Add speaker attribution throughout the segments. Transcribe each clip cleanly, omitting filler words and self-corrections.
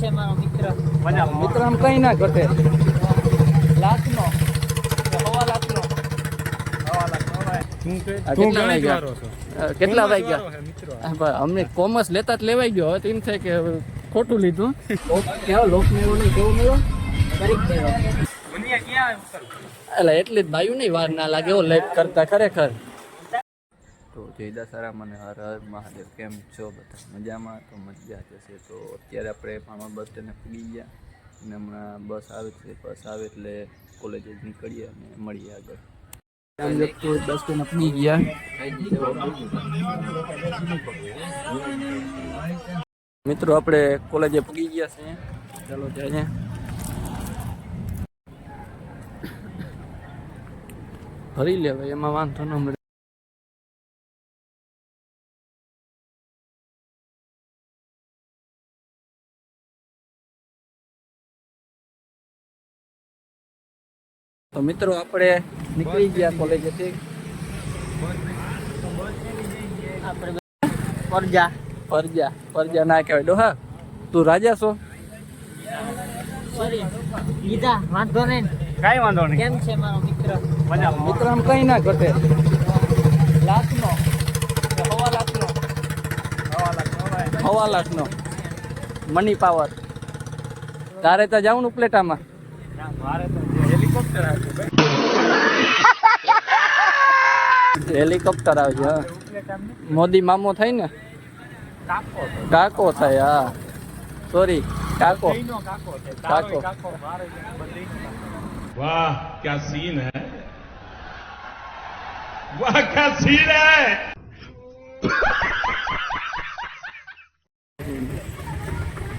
Speaker 1: છે મારો મિત્ર?
Speaker 2: મિત્ર આમ કઈ ના ઘટે.
Speaker 1: લાખનો સવા લાખનો.
Speaker 2: કેટલા વાગ્યા? અમને કોમર્સ લેતા જ લેવાઈ ગયો. હવે એમ થાય કે ખોટું લીધું. કેવો લોક મેળો નહીં, કેવો મેળો એટલે એટલી જ ભાઈ નહીં વાર ના લાગે એવો લાઈફ કરતા ખરેખર. તો જય દશહરા મને હર હર મહાદેવ. કેમ છો બધા? મજામાં? તો મજા જશે. તો અત્યારે આપણે પામા બસ સ્ટેન્ડે પૂગી ગયા અને હમણાં બસ આવે છે. બસ આવે એટલે કોલેજે નીકળીએ અને મળીએ આગળ. બસ સ્ટેન્ડ પૂગી ગયા. મિત્રો આપણે કોલેજે પૂગી ગયા છે. ચાલો જાય ભરી લેવાય, એમાં વાંધો ન મળે. તો મિત્રો આપણે નીકળી ગયા કોલેજેથી.
Speaker 1: પરજા
Speaker 2: પરજા પરજા ના કહેવાય ડોહા. તું રાજા છો?
Speaker 1: સોરી ગીતા, વાંધો નહીં.
Speaker 3: કાઈ વાંધો નહીં.
Speaker 1: કેમ છે મારો મિત્ર?
Speaker 2: મિત્ર આમ કઈ ના ઘટે.
Speaker 1: લાખનો સવા લાખનો.
Speaker 2: સવા લાખનો મની પાવર. તારે તો જાઉં ઉપલેટામાં.
Speaker 3: મારે તો હેલિકોપ્ટર આવ્યું ભાઈ.
Speaker 2: હેલિકોપ્ટર આવે છે. હા, મોદી મામો થાય ને. કાકો થાય. હા સોરી, કાકો. કાકો.
Speaker 4: वाह क्या सीन है, वाह क्या सीन है।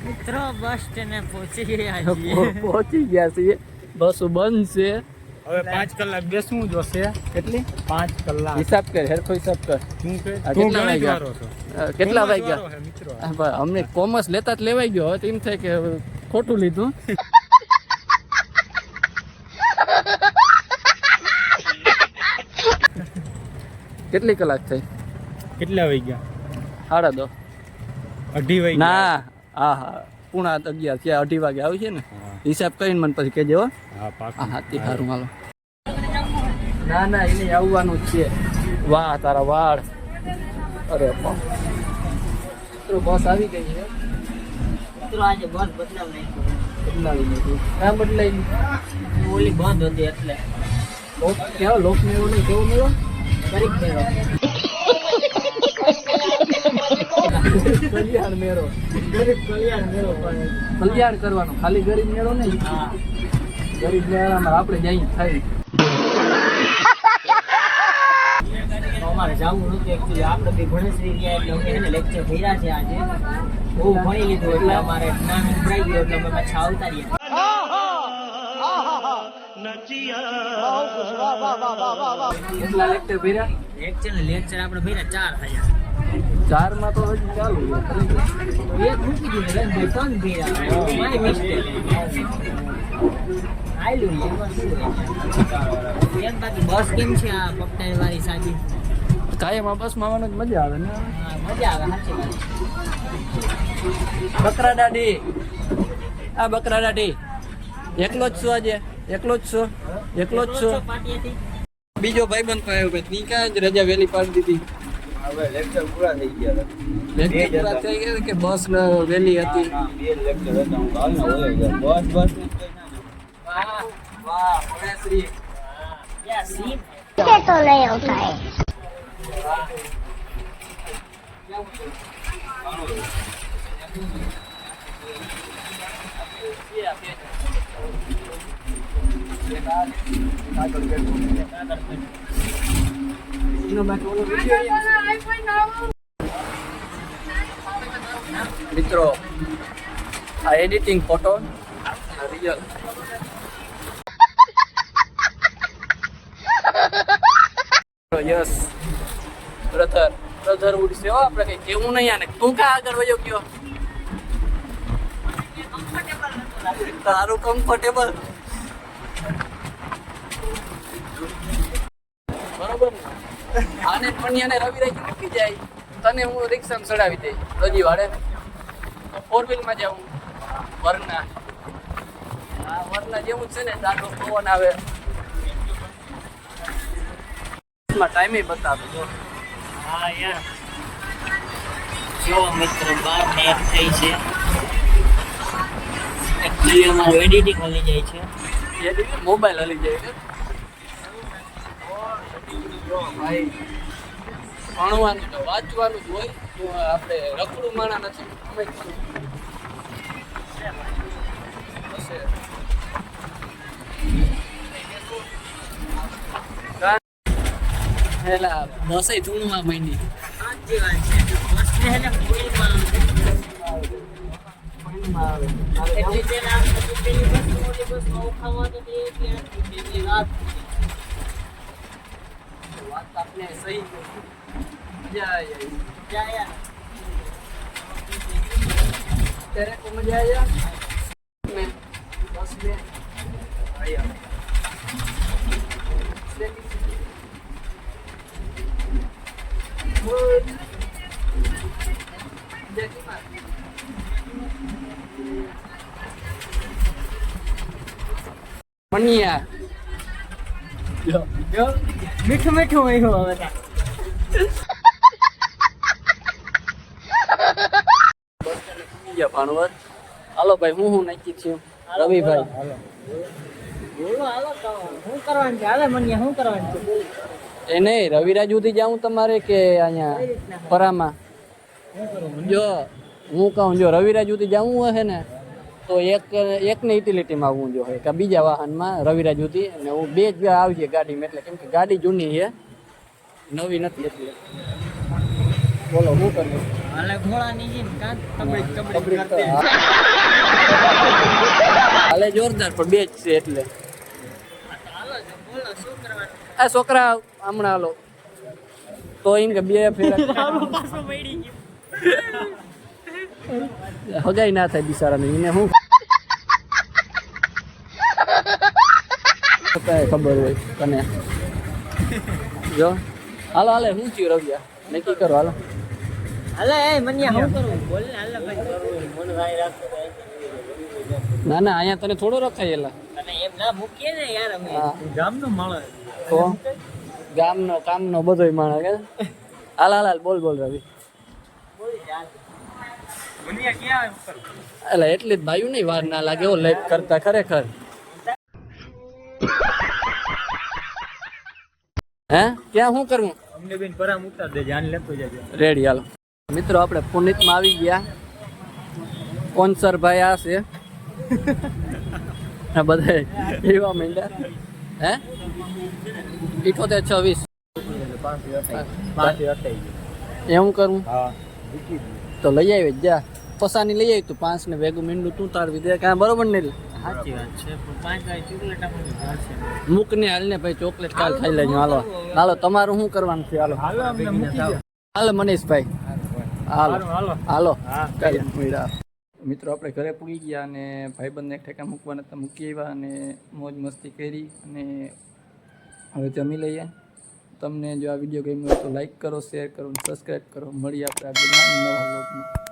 Speaker 1: મિત્રો બસ સ્ટેન્ડે પહોંચી ગયા છીએ.
Speaker 2: પહોંચી ગયા છીએ. બસો બંધ છે.
Speaker 3: હવે 5 કલાક બેસવું જોશે.
Speaker 2: કેટલી?
Speaker 3: 5 કલાક.
Speaker 2: હિસાબ કર, હેરખો હિસાબ કર.
Speaker 3: શું કે
Speaker 2: કેટલા વાગ્યા? કેટલા વાગ્યા?
Speaker 3: મિત્રો
Speaker 2: અમને કોમર્સ લેતા જ લેવાઈ ગયો. હવે એમ થાય કે ખોટું લીધું. કેટલી કલાક થઈ?
Speaker 3: કેટલા વાગ્યા?
Speaker 2: 2:30.
Speaker 3: 2:30 વાગ્યા.
Speaker 2: ના, હા હા, 11:30 થયા. 2:30 વાગે આવી છે ને. હિસાબ કરીને મને પછી કહેજો.
Speaker 3: હા પાક્કું.
Speaker 2: હા તે સારું. હાલો. ના ના, એને આવવાનું જ છે. વાહ તારા વાળ. અરે મિત્રો બસ આવી ગઈ છે.
Speaker 1: મિત્રો આજે બસ બદલાવી
Speaker 2: બદલાવી નથી. ક્યાં બદલાઈ?
Speaker 1: ઓલી બંધ હતી એટલે.
Speaker 2: કેવો લોક મેળો નહીં, કેવો મેળો?
Speaker 1: ગરીબ મેળો.
Speaker 2: કલ્યાણ મેળો.
Speaker 1: ગરીબ કલ્યાણ મેળો પણ
Speaker 2: કલ્યાણ કરવાનું, ખાલી ગરીબ મેળો નહીં.
Speaker 1: હા.
Speaker 2: ગરીબ મેળામાં આપણે જઈ થાય.
Speaker 1: અમારે જવું નતું એકચ્યુઅલી. આપણે બી ભણેશ્રી ગયા એટલે અમે એને લેક્ચર ભર્યા છે આજે. બહુ ભણી લીધું એટલે અમારે જ્ઞાન ઉભરાઈ ગયું એટલે અમે પાછા આવતા રહ્યા.
Speaker 2: કેટલા લેક્ચર ભર્યા?
Speaker 1: લેક્ચર આપણે ભર્યા 4 થયા.
Speaker 2: 4 માં તો હજી ચાલુ છે.
Speaker 1: એક મૂકી દીધું ભાઈ, 3 ભર્યા. મારી મિસ્ટેક. આયલું એમાં શું હોય? એમ બાકી બસ કેમ છે આ પગટાઈ વાળી સાજી?
Speaker 2: કાયમ આ બસમાં આવવાનું જ મજા આવે ને.
Speaker 1: હા, મજા આવે સાચી વાત.
Speaker 2: બકરા દાડી, આ બકરા દાડી એકલો જ છું આજે. એકલો જ છું. એકલો જ છું.
Speaker 1: પાટીએથી
Speaker 2: બીજો ભાઈબંધ પાયો ભાઈ. ની કાં જ રજા વહેલી પાડી દીધી.
Speaker 3: હવે લેક્ચર પૂરા થઈ ગયા.
Speaker 2: લેક્ચર પૂરા થઈ ગયા કે બસ વહેલી હતી?
Speaker 3: 2 લેક્ચર હતા. હું હાલના હોય ગયા. બસ
Speaker 2: વાહ વાહ ભણેશ્રી.
Speaker 1: યા સીન
Speaker 5: ये तो नहीं होता है।
Speaker 2: મિત્રો આ editing photo real. Yes brother ઉડશે હો. આપણે કઈ કેવું નહીં. આને તું કા આગળ વયો ગયો? તારું કમ્ફર્ટેબલ બરોબર ને? આને પણિયાને રવિ રાઈ મૂકી જાય. તને હું રિક્ષામાં ચડાવી દઈ. હજી વાળે 4 વ્હીલમાં જાઉં. વરના આ વરના જેવું જ છે ને દાદો પવન આવે ટાઈમે બતાવે જો
Speaker 1: હા યાર જો મિત્રો 12 ને 1 થઈ છે એકચ્યુઅલી અમારું એડિટિંગ હલી જાય છે
Speaker 2: એ મોબાઈલ હલી જાય છે ભાઈ ભણવાનું તો વાંચવાનું જ હોય તો આપણે રખડું માણા નથી પેલા બસે ધૂણવા માંડી
Speaker 1: સાચી વાત છે બસને હે ને કોઈમાં આવે એટલે તેના પેલી બસ મોટી બસમાં ઉઠાવવા તો તે પેલી રાત
Speaker 2: વાત આપને સહી મજા આવી
Speaker 1: જાય
Speaker 2: तेरे को मजा आया मैं बस में आया मनिया
Speaker 1: જો મીઠું મીઠું હોય હવે
Speaker 2: ભાણવર હાલો ભાઈ હું નક્કી થયું રવિભાઈ
Speaker 1: બોલો હાલો તો શું કરવાનું છે હાલે મને શું કરવાનું છે બોલ
Speaker 2: એ નહીં રવિરાજ સુધી જાઉં તમારે કે અહીંયા પરામાં જો હું કહું જો રવિરાજ સુધી જવું હશે ને તો એકને યુટિલિટીમાં આવવું જોઈએ કે બીજા વાહનમાં રવિરાજ સુધી અને હું બે જ આવશે ગાડીમાં એટલે કેમ કે ગાડી જૂની છે નવી નથી એટલે બોલો હું કરું
Speaker 1: હાલે ઘોડાની જેમ કાં કબડી કરતે
Speaker 2: હાલે જોરદાર પણ બે જ છે એટલે
Speaker 1: હાલો બોલો શું કરવાનું
Speaker 2: આ છોકરા હમણાં હાલો તો એમ કે બે ફેરા
Speaker 1: પાછો મળી ગયું
Speaker 2: હગાઈ ના થાય બિચારાને એને શું કાંઈ ખબર હોય તને જો હાલો હાલે શું થયું રવિયા નક્કી કરો હાલો
Speaker 1: હાલે એ મનિયા શું કરવું બોલ ને હાલે ભાઈ કરવું મન ભાઈ રાખતો
Speaker 2: ના ના અહીંયા તને થોડો રખાયેલા
Speaker 1: અને એમ ના મૂકીએ ને યાર અમે
Speaker 2: હા
Speaker 1: ગામનો માણસ
Speaker 2: તો ગામનો કામનો બધોય માણસ કે હાલ હાલ હાલ બોલ બોલ રવિ
Speaker 1: બોલ યાર
Speaker 3: મનિયા ક્યાં ઉપર
Speaker 2: એટલે એટલી જ ભાઈઓ નહીં વાર ના લાગે એવો લાઈક કરતા ખરેખર હે ક્યાં શું કરવું
Speaker 3: અમને બેન પરામ ઉતાર દે જાન લેતો જજો
Speaker 2: રેડી હાલો મિત્રો આપણે પુનિતમાં આવી ગયા કોન્સર ભાઈ આ છે આ બધા એવા માંડ્યા હે 7826 એવું કરું
Speaker 3: હા
Speaker 2: તો લઈ આવી જા પસાની લઈ આવી તું 5 ને ભેગું મીંડું તું તારવી દે કાંઈ બરોબર નહીં
Speaker 1: સાચી વાત છે પણ 5 વાગે ચોકલેટ આપણને ભાવશે
Speaker 2: મૂક ને હાલ ને ભાઈ ચોકલેટ કાલ ખાઈ લેજો હાલો હાલો તમારું શું કરવાનું છે હાલો
Speaker 3: હાલો અમને મૂકી દો
Speaker 2: હાલો મનીષભાઈ હાલો
Speaker 3: હાલો
Speaker 2: હાલો
Speaker 3: હા
Speaker 2: મિત્રો આપણે ઘરે પૂગી ગયા અને ભાઈબંધને એક ઠેકા મૂકવાના હતા મૂકી આવ્યા અને મોજ મસ્તી કરી અને હવે જમી લઈએ તમને જો આ વિડીયો ગમ્યો હોય તો લાઈક કરો શેર કરો અને સબસ્ક્રાઈબ કરો મળીએ આપણે આગળના નવા વ્લોગમાં